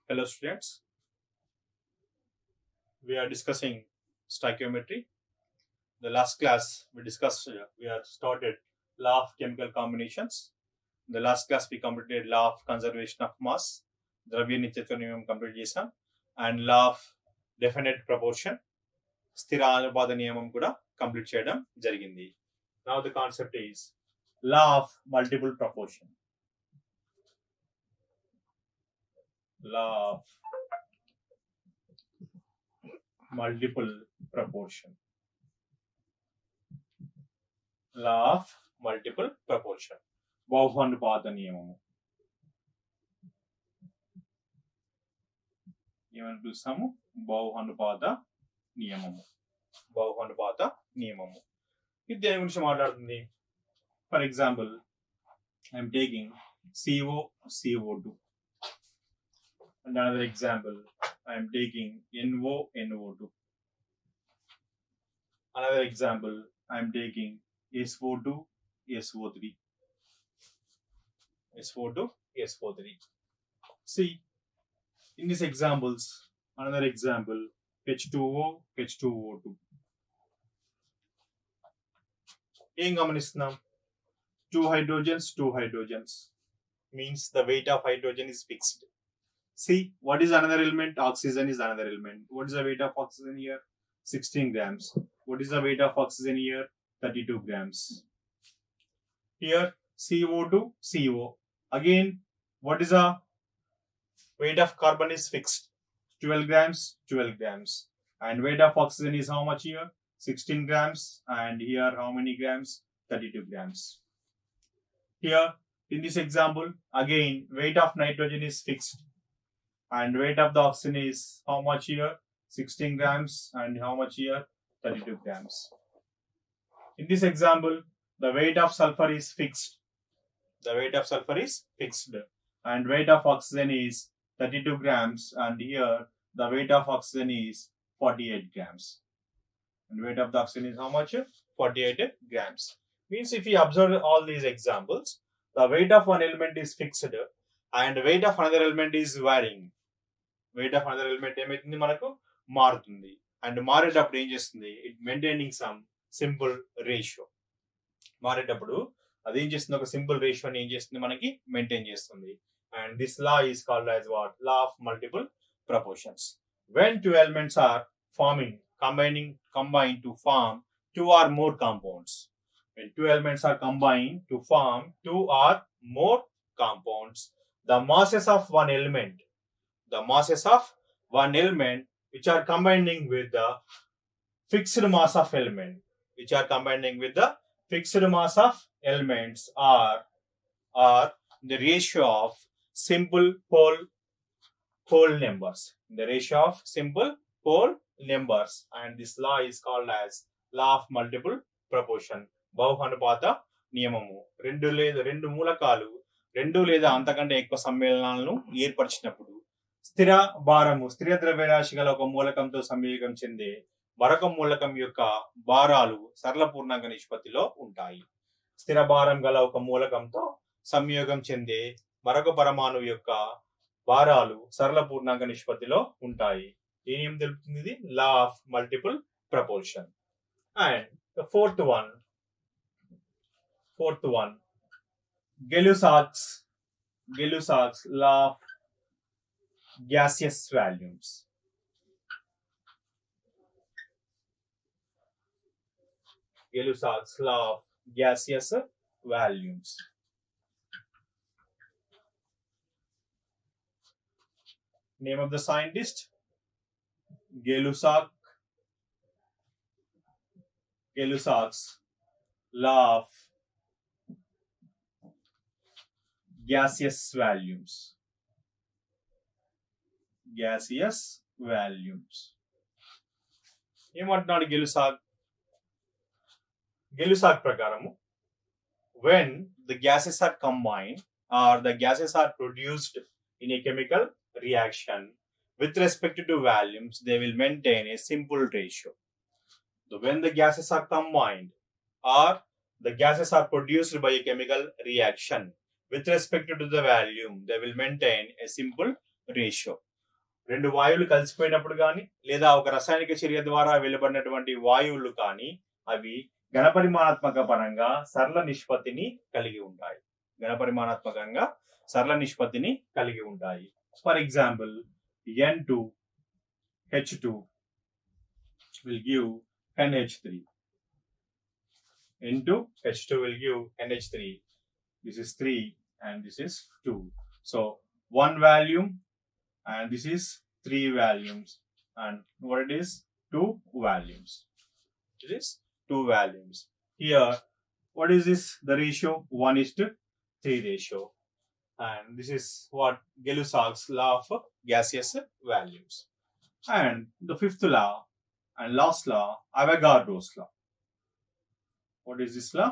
Hello students, we are discussing stoichiometry. The last class we discussed, we have started law of chemical combinations. The last class we completed law of conservation of mass, ద్రవ్య నిత్యత్వ నియమం complete చేసాం, and law of definite proportion, స్థిర అనుపాత నియమం కూడా complete చేయడం జరిగింది. Now the concept is law of multiple proportion. Law of multiple proportion. Law of multiple proportion. బహునుపాత నియమము. ఏమని పిలుస్తాము? బహునుపాత నియమము. బహునుపాత నియమము. ఇది దేని గురించి మాట్లాడుతుంది? For example, I'm taking CO2. And another example, I am taking NO2. Another example, I am taking SO2, SO3. SO2, SO3. See, in these examples, another example, H2O, H2O2. ఏం గమనిస్తున్నాం? Two hydrogens means the weight of hydrogen is fixed. See, what is another element? Oxygen is another element. What is the weight of oxygen here? 16 grams. What is the weight of oxygen here? 32 grams. Here, CO2, CO. Again, what is the weight of carbon is fixed? 12 grams, 12 grams. And weight of oxygen is how much here? 16 grams. And here, how many grams? 32 grams. Here, in this example, again, weight of nitrogen is fixed. And weight of the oxygen is how much here? 16 grams. And how much here? 32 grams. In this example, the weight of sulfur is fixed. The weight of sulfur is fixed. And weight of oxygen is 32 grams. And here, the weight of oxygen is 48 grams. And weight of the oxygen is how much? 48 grams. Means if you observe all these examples, the weight of one element is fixed. And weight of another element is varying. Weight of another element ఏమైతుంది? మనకు మారుతుంది. And మారేటప్పుడు ఏం చేస్తుంది? It maintaining some simple ratio. మారేటప్పుడు అది ఏం చేస్తుంది? ఒక సింపుల్ రేషియోని ఏం చేస్తుంది? మనకి మెయింటైన్ చేస్తుంది. And this law is called as what? Law of multiple proportions. When two elements are combined to form two or more compounds. When two elements are combined to form two or more compounds, the masses of one element which are combining with the fixed mass of element, are the ratio of simple whole numbers. And this law is called as law of multiple proportion. బహునుపాత నియమము. రెండు మూలకాలు రెండు లేదా అంతకంటే ఎక్కువ సమ్మేళనాలను ఏర్పరిచినప్పుడు స్థిర ద్రవ్యరాశి గల ఒక మూలకంతో సంయోగం చెందే మరొక మూలకం యొక్క భారాలు సరళ పూర్ణాంక నిష్పత్తిలో ఉంటాయి. స్థిర భారం గల ఒక మూలకంతో సంయోగం చెందే మరొక పరమాణువు యొక్క భారాలు సరళ పూర్ణాంక నిష్పత్తిలో ఉంటాయి. ఏం తెలుపుతుంది? Law of multiple proportion. And the fourth one, Gay-Lussac's law of gaseous volumes. Gay-Lussac's law of gaseous volumes. Name of the scientist? Gay-Lussac's law of gaseous volumes. ఏమంటున్నాడు గెలుసాక్ ప్రకారము, when the gases are combined or the gases are produced in a chemical reaction with respect to volumes, they will maintain a simple ratio. So when the gases are combined or the gases are produced by a chemical reaction with respect to the volume, they will maintain a simple ratio. రెండు వాయువులు కలిసిపోయినప్పుడు కానీ లేదా ఒక రసాయనిక చర్య ద్వారా వెలువడినటువంటి వాయువులు కానీ అవి ఘనపరిమాణాత్మక పరంగా సరళ నిష్పత్తిని కలిగి ఉంటాయి. ఘనపరిమాణాత్మకంగా సరళ నిష్పత్తిని కలిగి ఉంటాయి. For example N2H2 will give NH3. N2H2 will give NH3. This is 3 and this is 2. So one volume and this is 3 volumes and what it is 2 volumes. It is 2 volumes. Here what is this, the ratio 1:3 ratio, and this is what Gay-Lussac's law of gaseous volumes. And the fifth law and last law, Avogadro's law. What is this law?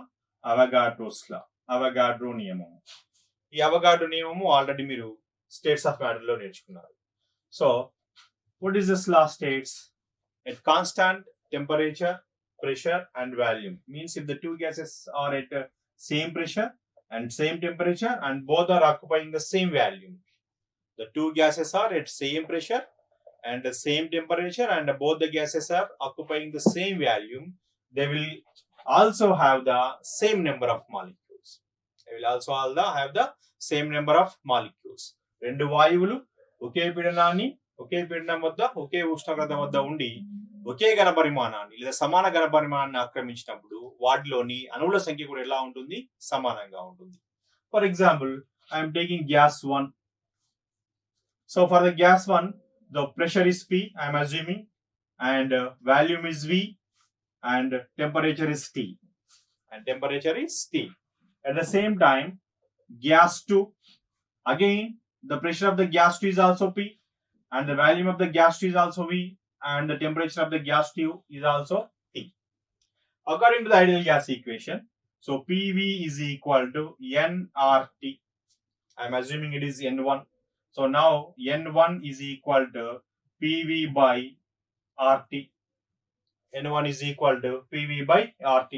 Avogadro's law. Avogadro నియమం. ఈ Avogadro నియమము already మీరు states of matter లో నేర్చుకున్నారు. So what is this law states? At constant temperature, pressure and volume, means if the two gases are at same pressure and same temperature and both are occupying the same volume, the two gases are at same pressure and the same temperature and both the gases are occupying the same volume, they will also have the same number of molecules. They will also have the same number of molecules. రెండు వాయువులు ఒకే పీడనాన్ని ఒకే పీడనం వద్ద ఒకే ఉష్ణోగ్రత వద్ద ఉండి ఒకే ఘనపరిమాణాన్ని లేదా సమాన ఘనపరిమాణాన్ని ఆక్రమించినప్పుడు వాటిలోని అణువుల సంఖ్య కూడా ఎలా ఉంటుంది, సమానంగా ఉంటుంది. For example I'm taking gas 1. So for the gas 1 the pressure is P, I am assuming, and volume is V, and temperature is T. And temperature is T. At the same time, gas 2, again, the pressure of the gas 2 is also P, and the volume of the gas 2 is also V, and the temperature of the gas 2 is also T. According to the ideal gas equation, so PV is equal to nRT. I am assuming it is N1. So now N1 is equal to PV by RT. N1 is equal to PV by RT.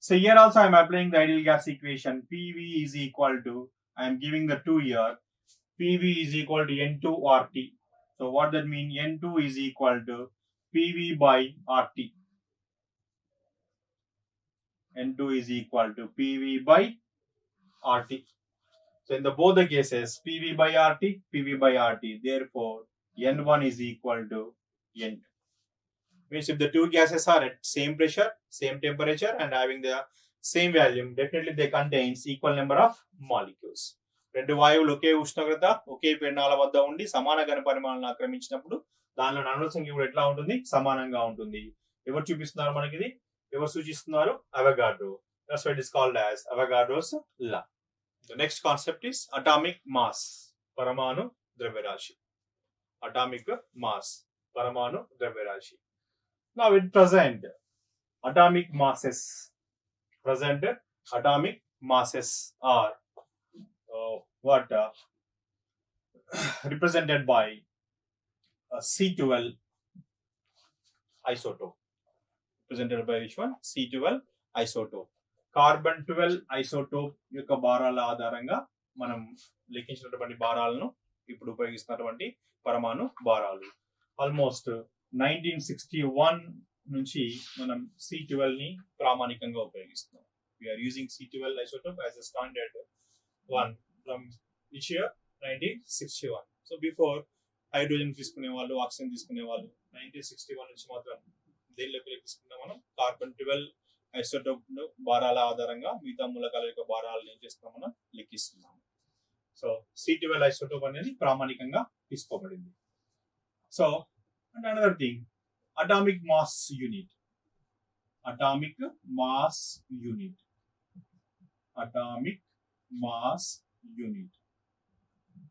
So here also I am applying the ideal gas equation. PV is equal to, I am giving the 2 here. PV is equal to N2 RT. So what that means? N2 is equal to PV by RT. N2 is equal to PV by RT. So in the both the cases, PV by RT, PV by RT. Therefore, N1 is equal to N2. Means if the two gases are at same pressure, same temperature, and having the same volume, definitely they contains equal number of molecules. రెండు వాయువులు ఒకే ఉష్ణోగ్రత ఒకే పీడనాల వద్ద ఉండి సమాన ఘనపరిమాణాలను ఆక్రమించినప్పుడు దానిలో అణువుల సంఖ్య కూడా ఎట్లా ఉంటుంది, సమానంగా ఉంటుంది. ఎవరు చూపిస్తున్నారు మనకి ఇది, ఎవరు సూచిస్తున్నారు? Avogadro. That's why it is called as Avogadro's law. The next concept is atomic mass, Paramanu Dravyarashi. Atomic mass, Paramanu Dravyarashi. Now at present, atomic masses. Present atomic masses are represented by C12 isotope. Represented by which one? C12 isotope. Carbon 12 isotope యొక్క భారాల ఆధారంగా మనం లెక్కించినటువంటి భారాలను ఇప్పుడు ఉపయోగిస్తున్నటువంటి పరమాణు భారాలు. Almost 1961 నుంచి మనం C12 ని ప్రామాణికంగా ఉపయోగిస్తున్నాం. We are using C12 isotope as a standard one from which year? 1961. So before hydrogen తీసుకునే వాళ్ళు, ఆక్సిజన్ తీసుకునే వాళ్ళు 1961 నుంచి మాత్రం దేనిలోకి లెక్కిస్తున్నాం మనం? కార్బన్ 12 ఐసోటోప్ భారాల ఆధారంగా మిగతా మూలకాల యొక్క భారాలను ఏం చేస్తున్నాం, మనం లెక్కిస్తున్నాము. సో C12 ఐసోటోప్ అనేది ప్రామాణికంగా తీసుకోబడింది. So and another thing, atomic mass unit. Atomic mass unit. Atomic mass unit.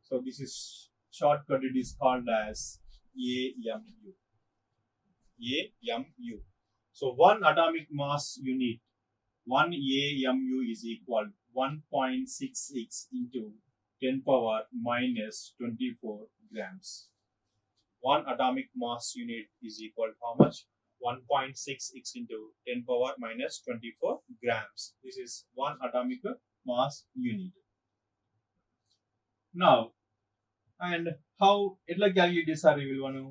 So this is shortcut, it is called as AMU. AMU. So one atomic mass unit, 1 AMU is equal to 1.66 into 10 power minus 24 grams. One atomic mass unit is equal to how much? 1.66 into 10 power minus 24 grams. This is one atomic mass unit. Now, And how ఎట్లా calculate చేస్తారు ఈ విలువను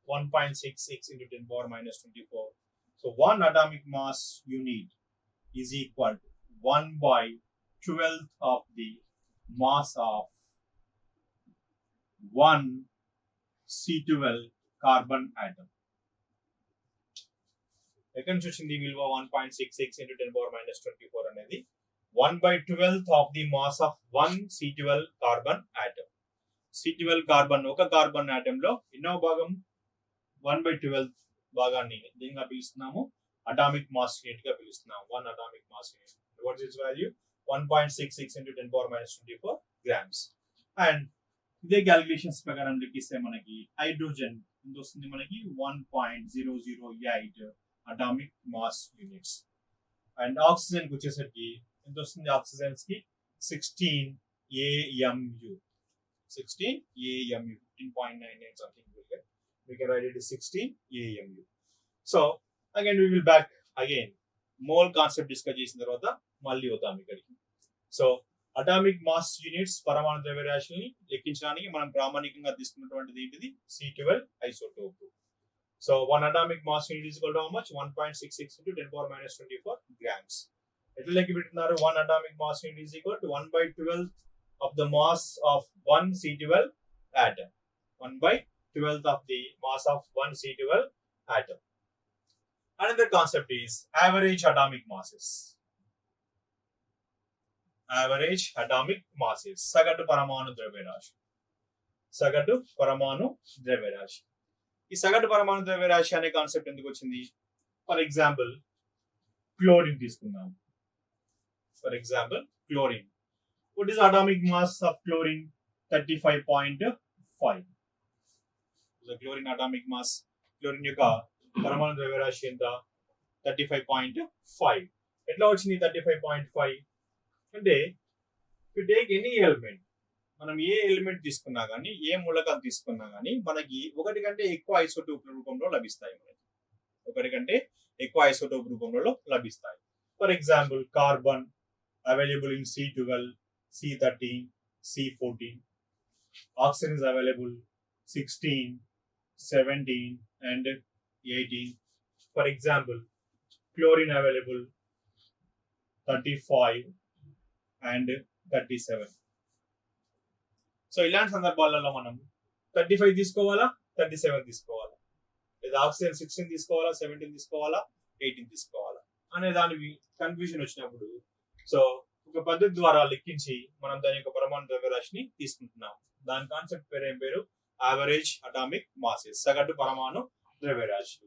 1.66 into 10 power minus 24. So 1 atomic mass unit is equal to 1 by 12th of the mass of 1 C12 carbon atom. ఎక్కడి నుంచి వచ్చింది ఈ విలువ 1.66 into 10 power minus 24 అనేది 1 by 12th of the mass of 1 C12 carbon atom. C12 carbon ఒక carbon atom లో ఎన్నో భాగం 1/12 భాగాన్ని దీనిగా పిలుస్తున్నాము అటామిక్ మాస్ యూనిట్ గా పిలుస్తున్నాము 1 atomic mass unit. What is value 1.66 into 10 power minus 24 grams. And ఇదే క్యాలిక్యులేషన్స్ ప్రకారం లెక్కిస్తే మనకి హైడ్రోజన్ ఎంత వస్తుంది మనకి 1.008 atomic mass units. And oxygen కి వచ్చేసరికి ఎంత వస్తుంది ఆక్సిజన్స్ కి 16 AMU 16 AMU 15.99 something will get. We can write it as 16 AMU. So again we will back again mole concept discuss చేసిన తర్వాత మళ్ళీ వద్దాం ఇక్కడికి. సో అటామిక్ మాస్ యూనిట్స్ పరమాణు ద్రవ్యరాశిని లెక్కించడానికి మనం ప్రామాణికంగా తీసుకున్నటువంటిది ఏంటిది C12 isotope. So 1 atomic mass unit is equal to how much 1.66 into 10 power minus 24 grams. ఎట్లా లెక్క పెడుతున్నారు 1 atomic mass unit is equal to 1/12 of the mass of 1 C12 atom. 1/12 of the mass of 1 C12 atom. Another concept is average atomic masses. Average atomic masses. సగటు పరమాణు ద్రవ్యరాశి. సగటు పరమాణు ద్రవ్యరాశి. ఈ సగటు పరమాణు ద్రవ్యరాశి అనే కాన్సెప్ట్ ఎందుకు వచ్చింది? ఫర్ ఎగ్జాంపుల్ క్లోరిన్ తీసుకుందాం. For example chlorine. What is atomic mass of chlorine? 35.5. The chlorine atomic mass. Chlorine యొక్క పరమాణు ద్రవ్యరాశి ఎంత 35.5. ఎట్లా వచ్చింది 35.5 అంటే if you take any element మనం ఏ ఎలిమెంట్ తీసుకున్నా కానీ ఏ మూలకాలు తీసుకున్నా కానీ మనకి ఒకటి కంటే ఎక్కువ ఐసోటోప్ రూపంలో లభిస్తాయి. మనకి ఒకటి కంటే ఎక్కువ ఐసోటోప్ రూపంలో లభిస్తాయి. For example carbon available in C12, C13, C14. Oxygen is available 16, 17 and 18. For example, chlorine available 35 and 37. So ఇలాంటి సందర్భాలలో మనం 35 తీసుకోవాలా 37 తీసుకోవాలా లేదా ఆక్సిజన్ 16 తీసుకోవాలా 17 తీసుకోవాలా 18 తీసుకోవాలా అనే దానికి కన్ఫ్యూజన్ వచ్చినప్పుడు సో ఒక పద్ధతి ద్వారా లెక్కించి మనం దాని యొక్క పరమాణు ద్రవ్యరాశిని తీసుకుంటున్నాం. దాని కాన్సెప్ట్ పేరు ఏం పేరు? Average atomic masses. సగటు పరమాణు ద్రవ్యరాశి.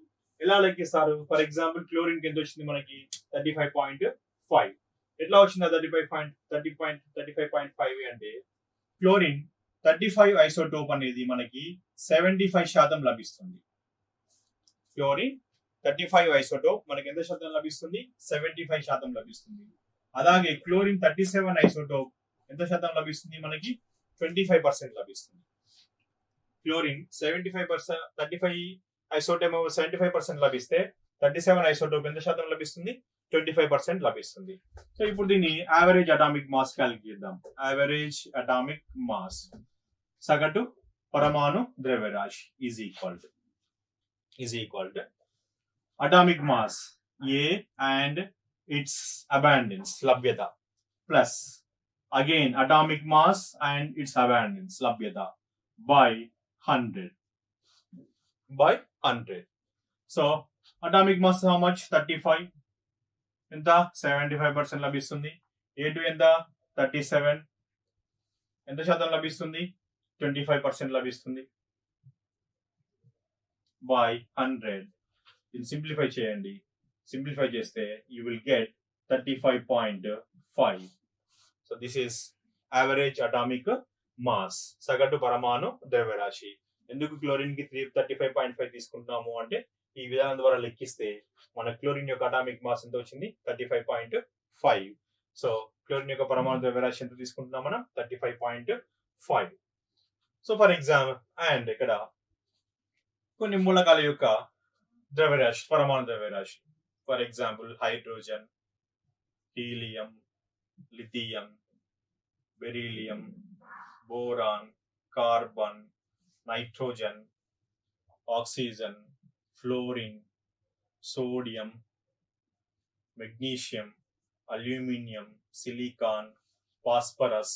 ఎలా లెక్కిస్తారు? ఫర్ ఎగ్జాంపుల్ క్లోరిన్ కి ఎంత వచ్చింది మనకి 35.5. ఎట్లా వచ్చింది 35.5 అంటే క్లోరిన్ 35 ఐసోటోప్ అనేది మనకి 75% లభిస్తుంది. క్లోరిన్ 35 ఐసోటోప్ మనకి ఎంత శాతం లభిస్తుంది? 75% లభిస్తుంది. అలాగే క్లోరిన్ 37 ఐసోటోప్ ఎంత శాతం లభిస్తుంది? మనకి 25% లభిస్తుంది. క్లోరిన్ 75% 35 ఐసోటోప్ 75% లభిస్తే 37 ఐసోటోప్ ఎంత శాతం లభిస్తుంది? 25% లభిస్తుంది. సో ఇప్పుడు దీన్ని యావరేజ్ అటామిక్ మాస్ క్యాలిక్యులేట్ చేద్దాం. యావరేజ్ అటామిక్ మాస్ సగటు పరమాణు ద్రవ్యరాశి is equal to atomic mass A and its abundance labhyata plus again atomic mass and its abundance labhyata by 100. So atomic mass how much? 35 ఎంత 75% లభిస్తుంది. A2 ఎంత 37 ఎంత శాతం లభిస్తుంది? 25% లభిస్తుంది by 100. ఇది సింప్లిఫై చేయండి. సింప్లిఫై చేస్తే you will get 35.5. So this is average atomic mass సగటు పరమాణు ద్రవ్యరాశి. ఎందుకు క్లోరిన్ కి 35.5 తీసుకుంటున్నాము అంటే ఈ విధానం ద్వారా లెక్కిస్తే మన క్లోరిన్ యొక్క అటామిక్ మాస్ ఎంత వచ్చింది 35.5. సో క్లోరిన్ యొక్క పరమాణు ద్రవ్యరాశి ఎంత తీసుకుంటున్నాం మనం 35.5. సో ఫర్ ఎగ్జాంపుల్ అండ్ ఇక్కడ కొన్ని మూలకాల యొక్క ద్రవ్యరాశి పరమాణు ద్రవ్యరాశి. For example hydrogen, helium, lithium, beryllium, boron, carbon, nitrogen, oxygen, fluorine, sodium, magnesium, aluminium, silicon, phosphorus,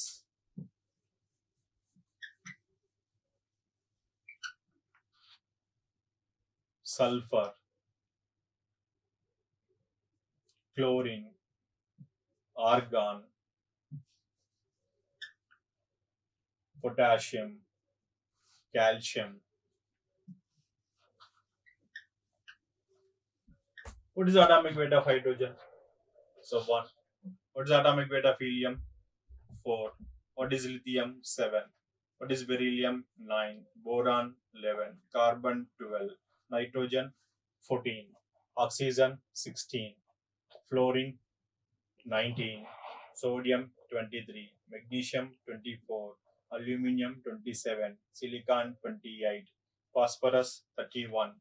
sulfur, chlorine, argon, potassium, calcium. What is the atomic weight of hydrogen? So 1. What is the atomic weight of helium? 4. What is lithium? 7. What is beryllium? 9. Boron? 11. Carbon? 12. Nitrogen? 14. Oxygen? 16. Fluorine? 19. Sodium? 23. Magnesium? 24. Aluminium? 27. Silicon? 28. Phosphorus? 31.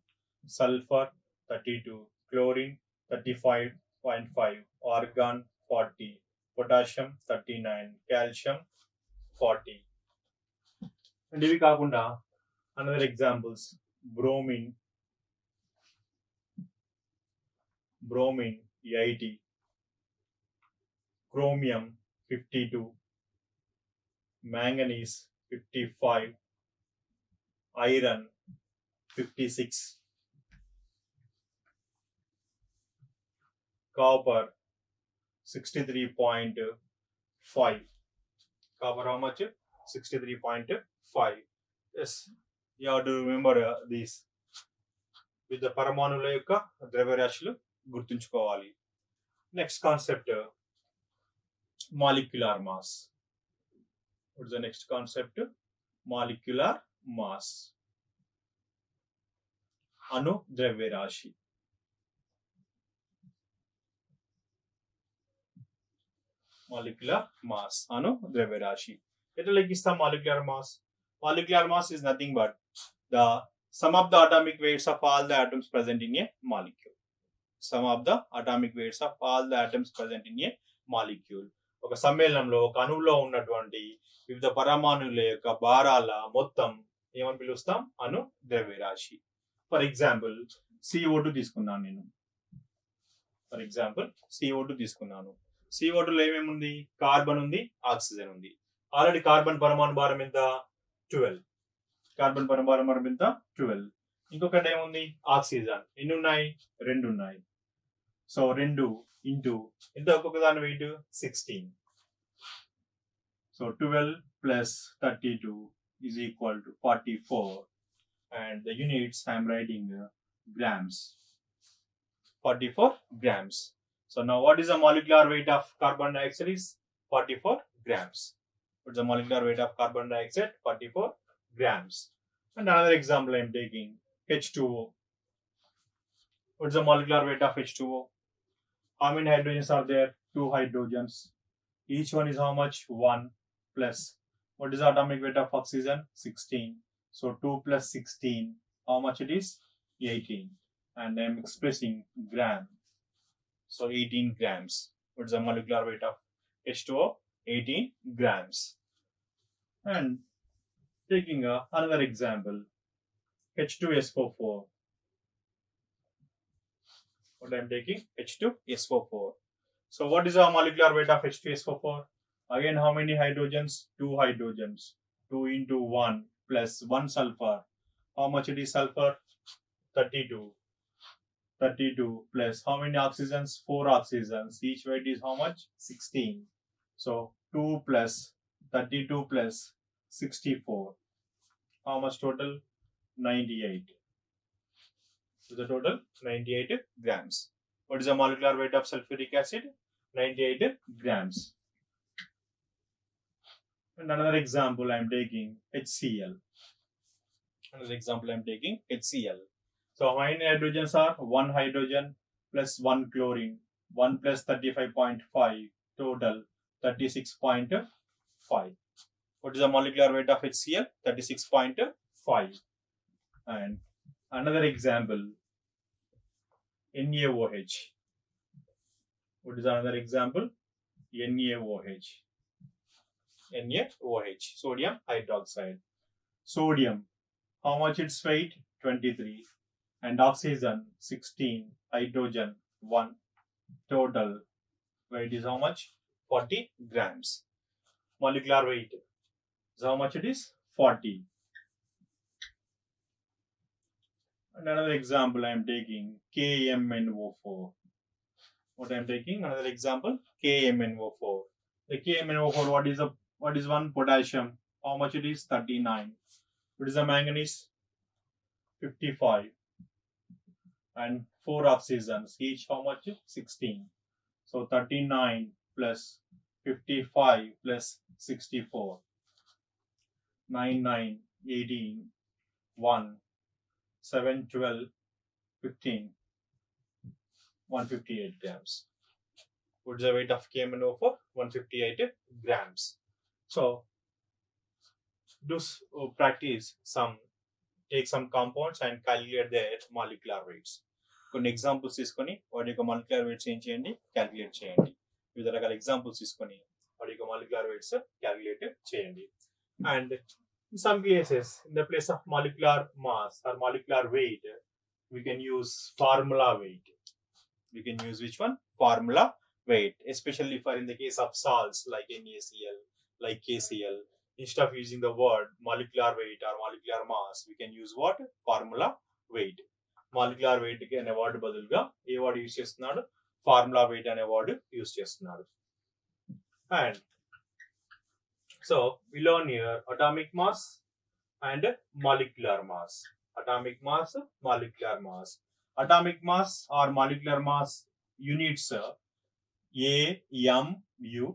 Sulfur? 32. Chlorine? 35.5. Argon? 40. Potassium 39, calcium 40. And ఇవి కాకుండా another examples, bromine 80, chromium 52, manganese 55, iron 56, copper 63.5. Copper how much? 63.5. Yes, you have to remember these. With the పరమాణువుల యొక్క ద్రవ్యరాశులు గుర్తుంచుకోవాలి. Next concept, molecular mass. What is the next concept? Molecular mass. అణు ద్రవ్యరాశి. Molecular mass, అణు ద్రవ్యరాశి. ఎట్లా లెక్కిస్తాం molecular mass? Molecular mass is nothing but the sum of the atomic weights of all the atoms present in a molecule. Sum of the atomic weights of all the atoms present in a molecule. ఒక సమ్మేళనంలో ఒక అణువులో ఉన్నటువంటి వివిధ పరమాణువుల యొక్క భారాల మొత్తం ఏమని పిలుస్తాం? అణు ద్రవ్యరాశి. ఫర్ ఎగ్జాంపుల్ CO2 తీసుకున్నాను నేను. ఫర్ ఎగ్జాంపుల్ CO2 తీసుకున్నాను. CO2 లో ఏమేమి ఉంది? కార్బన్ ఉంది, ఆక్సిజన్ ఉంది. ఆల్రెడీ కార్బన్ పరమాణు భారం ఎంత? 12. కార్బన్ పరమాణు భారం ఎంత? 12. ఇంకొకటి ఏముంది? ఆక్సిజన్. ఎన్ని ఉన్నాయి? 2 ఉన్నాయి. సో 2 ఇంటూ ఎంత ఒక్కొక్క దాని weight? 16. So 12 plus 32 is equal to 44. And the units I am writing grams. 44 grams. So now what is the molecular weight of carbon dioxide? Is 44 grams. What's the molecular weight of carbon dioxide? 44 grams. And another example I am taking, H2O. What's the molecular weight of H2O? How many hydrogens are there? 2 hydrogens. Each one is how much? 1 plus. What is the atomic weight of oxygen? 16. So 2 plus 16, how much it is? 18. And I am expressing gram. So 18 grams. What is the molecular weight of H2O? 18 grams. And taking another example, H2SO4. What I am taking? H2SO4. So what is the molecular weight of H2SO4? Again, how many hydrogens? 2 hydrogens. 2 into 1 plus 1 sulfur. How much it is sulfur? 32. 32 plus how many oxygens? 4 oxygens. Each weight is how much? 16. So 2 plus 32 plus 64. How much total? 98. So the total 98 grams. What is the molecular weight of sulfuric acid? 98 grams. And another example I am taking, HCl. Another example I am taking, HCl. So how many hydrogens are? 1 hydrogen plus 1 chlorine. 1 plus 35.5. Total 36.5. What is the molecular weight of HCl? 36.5. And another example, NaOH. What is another example? NaOH. NaOH, sodium hydroxide. Sodium, how much its weight? 23. And oxygen 16. Hydrogen 1. Total weight is how much? 40 grams. Molecular weight is how much it is? 40. And another example I am taking KMNO4. What I am taking? Another example KMNO4. The KMNO4, what is one? Potassium. How much it is? 39. What is the manganese? 55. And 4 oxygens. Each how much? 16. So 39 plus 55 plus 64. 9, 9, 18, 1, 7, 12, 15. 158 grams. What is the weight of KMNO4? 158 grams. So, do practice take some compounds and calculate their molecular weights. కొన్ని examples తీసుకొని వాటి యొక్క molecular weights ఏం చేయండి? Calculate చేయండి. వివిధ రకాల examples తీసుకొని వాటి యొక్క మాలిక్యులర్ వెయిట్స్ క్యాలిక్యులేట్ చేయండి. And in some cases, in the place of molecular mass or molecular weight, we can use formula weight. We can use which one? Formula weight, especially for in the case of salts like NaCl, like KCl. Instead of using the word molecular weight or molecular mass, we can use what? Formula weight. Molecular weight కి అనే word బదులుగా ఏ word use చేస్తున్నాడు? Formula wait అనే word use చేస్తున్నాడు. And so we learn here atomic mass and molecular mass. Atomic mass, molecular mass. Atomic mass or molecular mass units AMU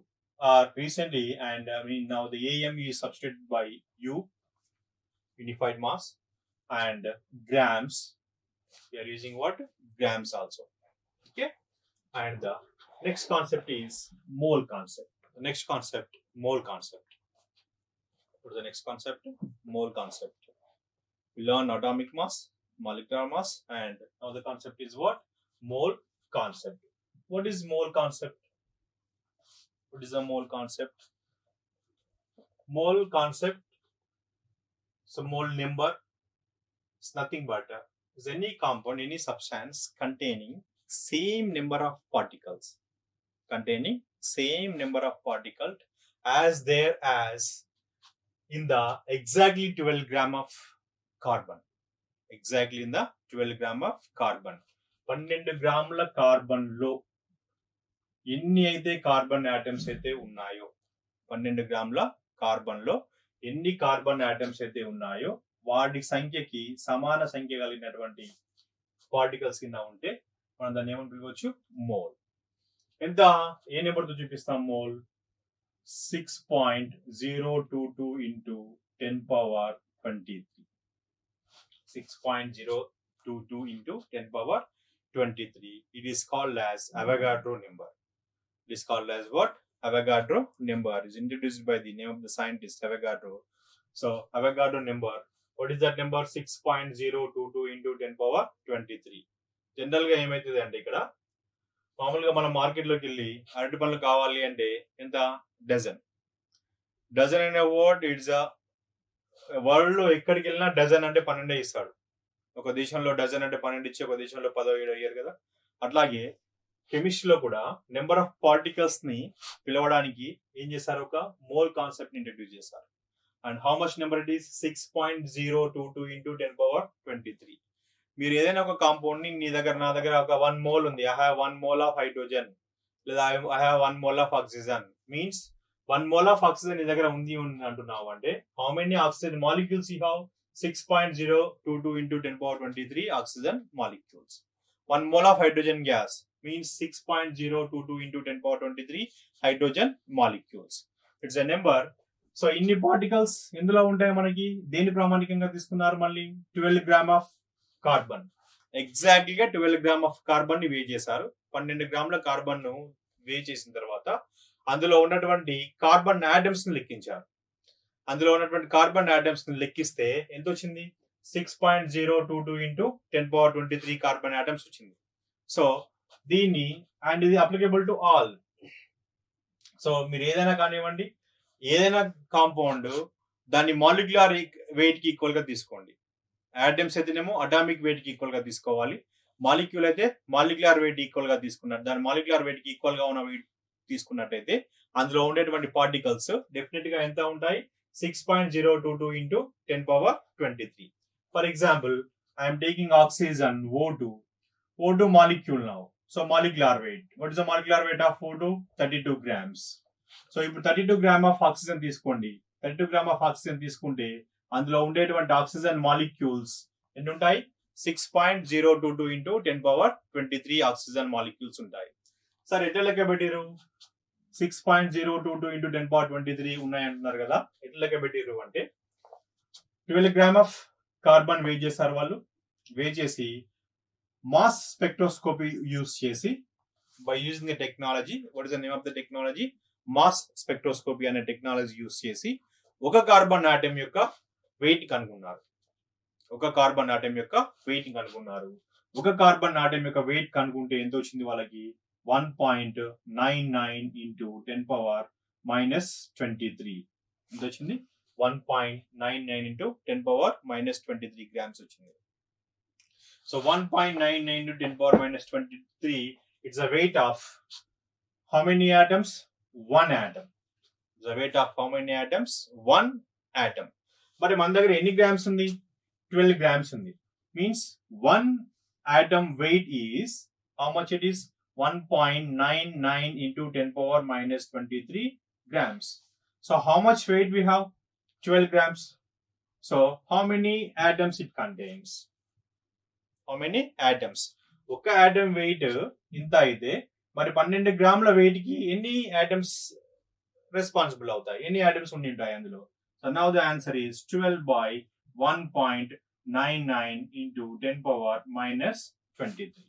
are recently, and now the AMU is substituted by U, unified mass, and grams. We are using what? Grams also. Okay. And the next concept is mole concept. The next concept, mole concept. What is the next concept? Mole concept. We learn atomic mass, molecular mass, and now the concept is what? Mole concept. What is mole concept? What is a mole concept? Mole concept, so mole number is nothing but is any compound, any substance containing same number of particles. Containing same number of particles as there as in the exactly 12 gram of carbon. Exactly in the 12 gram of carbon. 12 గ్రాముల carbon లో ఎన్ని అయితే carbon atoms అయితే ఉన్నాయో 12 గ్రాముల carbon లో ఎన్ని carbon atoms అయితే ఉన్నాయో వాటి సంఖ్యకి సమాన సంఖ్య కలిగినటువంటి పార్టికల్స్ కింద ఉంటే మనం దాన్ని ఏమని పిలవచ్చు? మోల్. ఎంత ఏ నెంబర్ తో చూపిస్తాం mole? 6.022 into 10 power 23. 6.022 into 10 power 23. It is called as Avogadro number. It is called as what? Avogadro number. It is introduced by the name of the scientist Avogadro. So Avogadro number. What is that number? 6.022 into 10 power 23. General గా ఏమైతుంది అంటే ఇక్కడ మామూలుగా మనం market లోకి వెళ్ళి అరటి పండ్లు కావాలి అంటే ఎంత? డజన్. డజన్ అనే వర్డ్ ఇట్స్ వరల్డ్ లో ఎక్కడికి వెళ్ళినా డజన్ అంటే 12 ఇస్తాడు. ఒక దేశంలో డజన్ అంటే 12 ఇచ్చి ఒక దేశంలో 17 అయ్యారు కదా. అట్లాగే కెమిస్ట్రీలో కూడా నెంబర్ ఆఫ్ పార్టికల్స్ ని పిలవడానికి ఏం చేశారు? ఒక మోల్ కాన్సెప్ట్ ని ఇంట్రడ్యూస్ చేశారు. And how much number it is? 6.022 into 10 power 23. మీరు ఏదైనా ఒక కాంపౌండ్ ని నా దగ్గర ఒక 1 mole ఉంది. I have 1 mole of hydrogen లేదా I have 1 mole of oxygen means 1 mole of oxygen నీ దగ్గర ఉంది అంటున్నావు అంటే how many oxygen molecules you have? 6.022 into 10 power 23 oxygen molecules. 1 mole of hydrogen gas means 6.022 into 10 power 23 hydrogen molecules. It's a number. So ఇన్ని particles ఎందులో ఉంటాయి మనకి? దేని ప్రామాణికంగా తీసుకున్నారు? మళ్ళీ 12 గ్రామ్ ఆఫ్ కార్బన్. ఎగ్జాక్ట్లీగా 12 గ్రామ్ ఆఫ్ కార్బన్ ని వే చేశారు. 12 గ్రాముల కార్బన్ ను వే చేసిన తర్వాత అందులో ఉన్నటువంటి కార్బన్ ఆటమ్స్ ని లెక్కించారు. అందులో ఉన్నటువంటి కార్బన్ ఆటమ్స్ ని లెక్కిస్తే ఎంత వచ్చింది? 6.022 into 10 power 23 కార్బన్ ఆటమ్స్ వచ్చింది. సో దీన్ని అండ్ ఇది అప్లికబుల్ టు ఆల్. సో మీరు ఏదైనా కానివ్వండి, ఏదైనా కాంపౌండ్ దాన్ని మాలిక్యులర్ వెయిట్ కి ఈక్వల్ గా తీసుకోండి. ఆటమ్స్ అయితేనేమో అటామిక్ వెయిట్ కి ఈక్వల్ గా తీసుకోవాలి. మాలిక్యూల్ అయితే మాలిక్యులర్ వెయిట్ ఈక్వల్ గా తీసుకున్నారు. దాని మాలిక్యులర్ వెయిట్ కి ఈక్వల్ గా ఉన్న వెయిట్ తీసుకున్నట్టయితే అందులో ఉండేటువంటి పార్టికల్స్ డెఫినెట్ గా ఎంత ఉంటాయి? 6.022 into 10 power 23. For example, I am taking oxygen O2. O2 molecule now. So molecular weight. What is the molecular weight of O2? 32 grams. So ఇప్పుడు 32 gram of oxygen తీసుకోండి. 32 gram of oxygen తీసుకుంటే అందులో ఉండేటువంటి oxygen molecules ఎన్ని ఉంటాయి? 6.022 into 10 power 23 oxygen molecules ఉంటాయి. సరే ఎట్లా లెక్క పెట్టారు? 6.022 into 10 power 23 ఉన్నాయి అంటున్నారు కదా, ఎట్లా లెక్క పెట్టారు అంటే 12 గ్రామ్ ఆఫ్ కార్బన్ వే చేశారు వాళ్ళు. వే చేసి మాస్ స్పెక్ట్రోస్కోపీ యూజ్ చేసి, by using the technology, what is the name of the technology? Mass spectroscopy అనే టెక్నాలజీ యూజ్ చేసి ఒక కార్బన్ ఆటమ్ యొక్క వెయిట్ కనుగొన్నారు. ఒక కార్బన్ ఆటమ్ యొక్క వెయిట్ కనుగొన్నారు. ఒక కార్బన్ ఆటమ్ యొక్క వెయిట్ కనుక్కుంటే ఎంత వచ్చింది వాళ్ళకి? 1.99 into 10 power minus 23. ఎంత వచ్చింది? 1.99 into 10 power minus 23 grams వచ్చింది. So 1.99 into 10 power minus 23, it's a weight of how many atoms? One atom. It's a weight of how many atoms? One atom. మరి మన దగ్గర ఎన్ని గ్రామ్స్ ఉంది? 12 grams ఉంది. Means one atom weight is how much it is? 1.99 into 10 power minus 23 grams. So how much weight we have? 12 grams. So how many atoms it contains? How many atoms? ఒక atom weight ఇంత అయితే మరి 12 గ్రాముల weight కి ఎన్ని atoms responsible అవుతాయి? ఎన్ని atoms ఉండి ఉంటాయి అందులో? So now the answer is 12 by 1.99 into 10 power minus 23.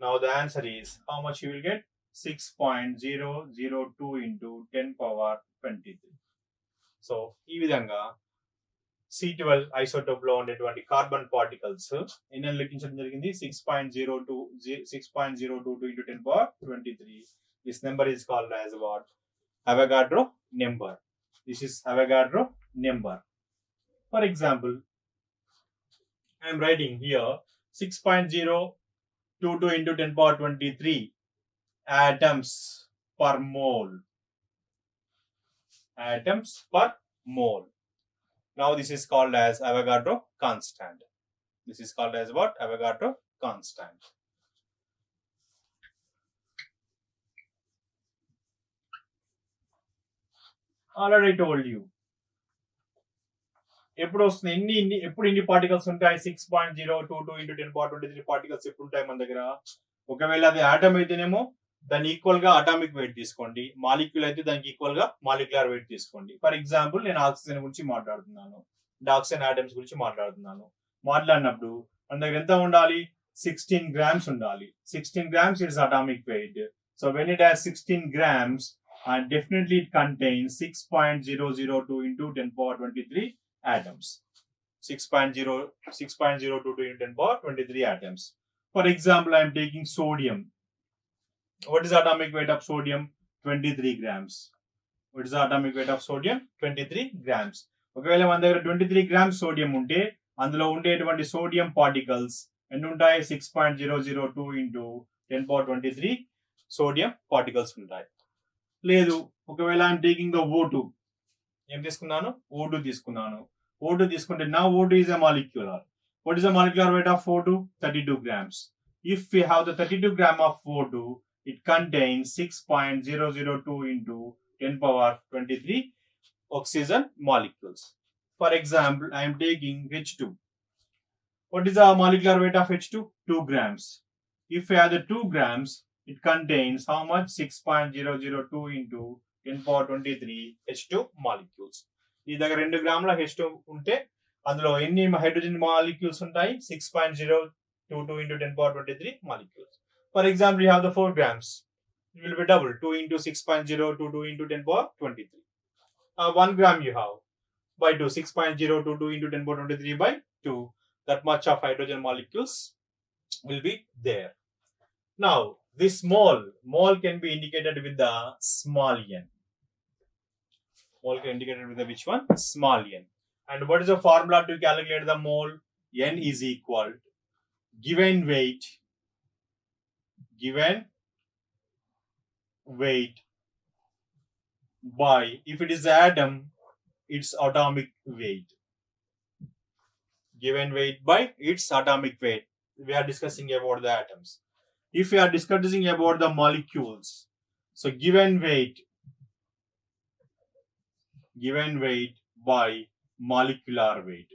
Now the answer is how much you will get? 6.002 into 10 power 23. So ఈ విధంగా C12 ఐసోటోప్ లో ఉండేటువంటి కార్బన్ పార్టికల్స్ ఎన్ని లెక్కించడం జరిగింది? 6.022 into 10 power 23. This number is called as what? Avogadro number. This is Avogadro number. For example, I am writing here 6.022 into 10 power 23 atoms per mole. Atoms per mole. Now this is called as Avogadro constant. This is called as what? Avogadro constant. Already told you. ఎప్పుడు వస్తుంది? ఎప్పుడు ఇన్ని particles ఉంటాయి? 6.022 into 10 power 23 particles ఎప్పుడు ఉంటాయి మన దగ్గర? ఒకవేళ అది ఆటమ్ అయితేనేమో దాని ఈక్వల్ గా అటామిక్ వెయిట్ తీసుకోండి. మాలిక్యూల్ అయితే దానికి ఈక్వల్ గా మాలిక్యులర్ వెయిట్ తీసుకోండి. ఫర్ ఎగ్జాంపుల్ నేను ఆక్సిజన్ గురించి మాట్లాడుతున్నాను, ఆక్సిజన్ ఆటమ్స్ గురించి మాట్లాడుతున్నాను. మాట్లాడినప్పుడు మన దగ్గర ఎంత ఉండాలి? 16 grams ఉండాలి. 16 grams is atomic weight. So when it has 16 grams, and definitely it contains 6.002 into 10 power 23 atoms. 6.022 into 10 power 23 atoms. For example, I am taking sodium. What is the atomic weight of sodium? 23 grams. What is the atomic weight of sodium? 23 grams. ఒకవేళ మన దగ్గర 23 grams sodium ఉంటే అందులో ఉండేటువంటి sodium particles ఎన్ని ఉంటాయి? 6.002 into 10 power 23 sodium particles ఉంటాయి. లేదు, ఒకవేళ ఐఎమ్ టేకింగ్ ద O2. ఏం తీసుకున్నాను? O2 తీసుకున్నాను. O2 తీసుకుంటే నా O2 is a molecular. What is the molecular weight of O2? 32 grams. If we have the 32 gram of O2, it contains 6.002 into 10 power 23 oxygen molecules. For example, I am taking H2. What is the molecular weight of H2? 2 grams. If we have the 2 grams, it contains how much? 6.002 into 10 power 23 H2 molecules. ఈ దగ్గర 2 గ్రాముల H2 ఉంటే అందులో ఎన్ని hydrogen molecules ఉంటాయి? 6.022 into 10 power 23 molecules. For example, you have the 4 grams. It will be double. 2 into 6.022 into 10 power 23. 1 gram you have. By 2. 6.022 into 10 power 23 by 2. That much of hydrogen molecules will be there. Now, this mole can be indicated with the small n. Mole can be indicated with the which one? Small n. And what is the formula to calculate the mole? N is equal given weight by, if it is atom, its atomic weight. Given weight by its atomic weight. We are discussing about the atoms. If we are discussing about the molecules, so given weight by molecular weight.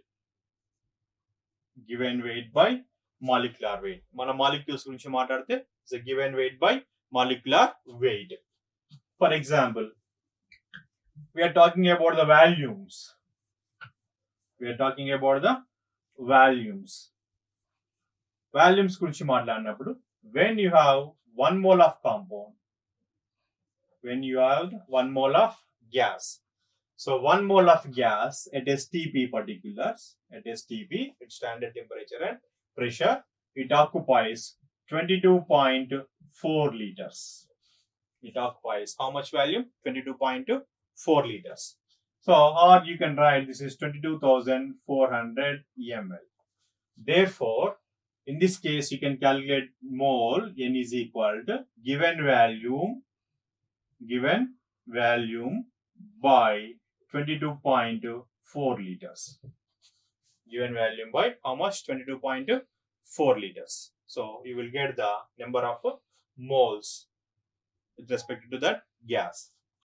Given weight by molecular weight. మన molecules గురించి మాట్లాడితే is a given weight by molecular weight. For example, we are talking about the volumes. Volumes గురించి మాట్లాడినప్పుడు when you have 1 mole of compound, when you have 1 mole of gas. So 1 mole of gas at STP particulars, at STP, its standard temperature and pressure, it occupies 22.4 liters. It occupies how much volume? 22.4 liters. So, or you can write this is 22,400 ml. Therefore, in this case, you can calculate mole N is equal to given volume by 22.4 liters. Given volume by how much? 22.4 liters. So you will get the number of moles with respect to that gas.